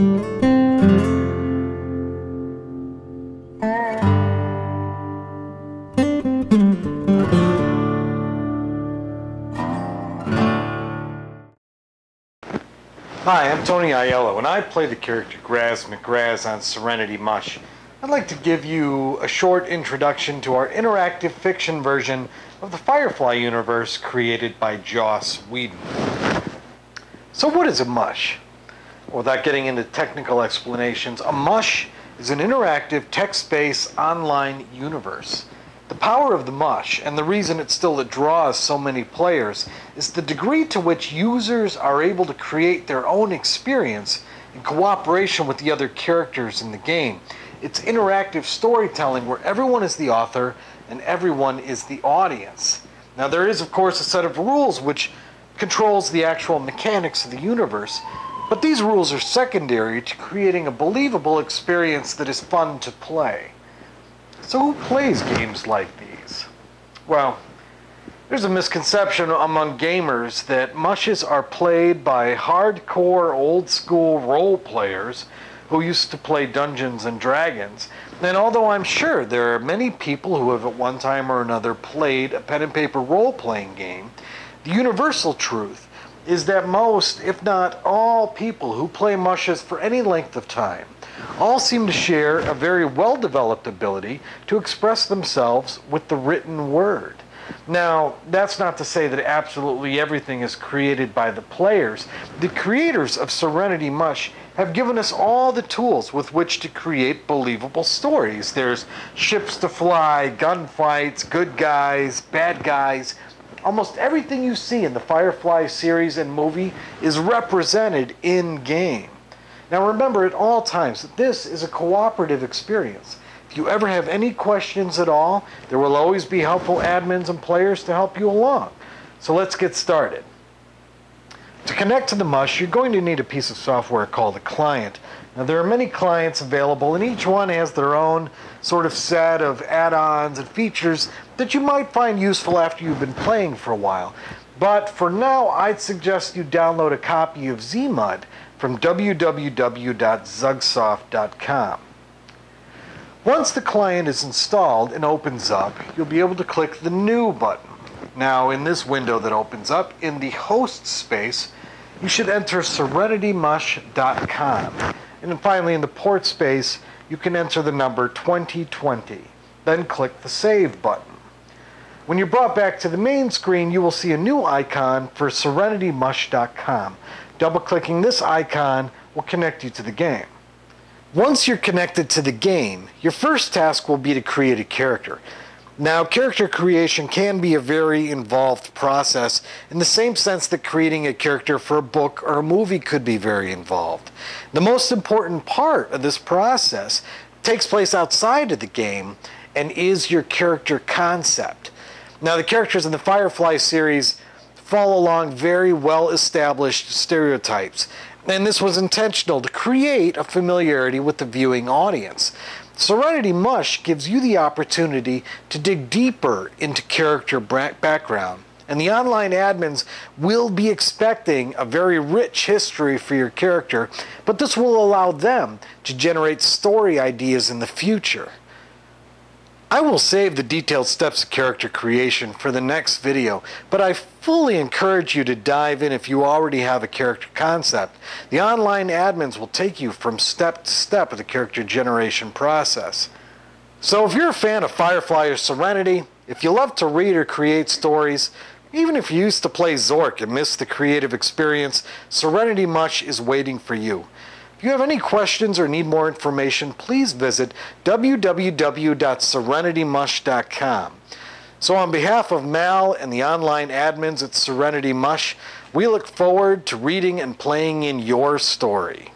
Hi, I'm Tony Aiello, and I play the character Graz McGraz on Serenity Mush. I'd like to give you a short introduction to our interactive fiction version of the Firefly universe created by Joss Whedon. So what is a mush? Without getting into technical explanations, a mush is an interactive text-based online universe. The power of the mush, and the reason it still draws so many players, is the degree to which users are able to create their own experience in cooperation with the other characters in the game. It's interactive storytelling where everyone is the author and everyone is the audience. Now there is of course a set of rules which controls the actual mechanics of the universe, but these rules are secondary to creating a believable experience that is fun to play. So who plays games like these? Well, there's a misconception among gamers that mushes are played by hardcore old-school role players who used to play Dungeons and Dragons. And although I'm sure there are many people who have at one time or another played a pen and paper role-playing game, the universal truth is that most, if not all, people who play mushes for any length of time all seem to share a very well-developed ability to express themselves with the written word. Now, that's not to say that absolutely everything is created by the players. The creators of Serenity Mush have given us all the tools with which to create believable stories. There's ships to fly, gunfights, good guys, bad guys. Almost everything you see in the Firefly series and movie is represented in-game. Now remember at all times that this is a cooperative experience. If you ever have any questions at all, there will always be helpful admins and players to help you along. So let's get started. To connect to the Mush, you're going to need a piece of software called a client. Now there are many clients available, and each one has their own sort of set of add-ons and features that you might find useful after you've been playing for a while. But for now, I'd suggest you download a copy of ZMUD from www.zugsoft.com. Once the client is installed and opens up, you'll be able to click the New button. Now, in this window that opens up, in the host space, you should enter serenitymush.com. And then finally, in the port space, you can enter the number 2020. Then click the Save button. When you're brought back to the main screen, you will see a new icon for serenitymush.com. Double-clicking this icon will connect you to the game. Once you're connected to the game, your first task will be to create a character. Now, character creation can be a very involved process in the same sense that creating a character for a book or a movie could be very involved. The most important part of this process takes place outside of the game and is your character concept. Now, the characters in the Firefly series follow along very well-established stereotypes, and this was intentional to create a familiarity with the viewing audience. Serenity Mush gives you the opportunity to dig deeper into character background, and the online admins will be expecting a very rich history for your character, but this will allow them to generate story ideas in the future. I will save the detailed steps of character creation for the next video, but I fully encourage you to dive in if you already have a character concept. The online admins will take you from step to step of the character generation process. So if you're a fan of Firefly or Serenity, if you love to read or create stories, even if you used to play Zork and missed the creative experience, Serenity Mush is waiting for you. If you have any questions or need more information, please visit www.serenitymush.com. So on behalf of Mal and the online admins at Serenity Mush, we look forward to reading and playing in your story.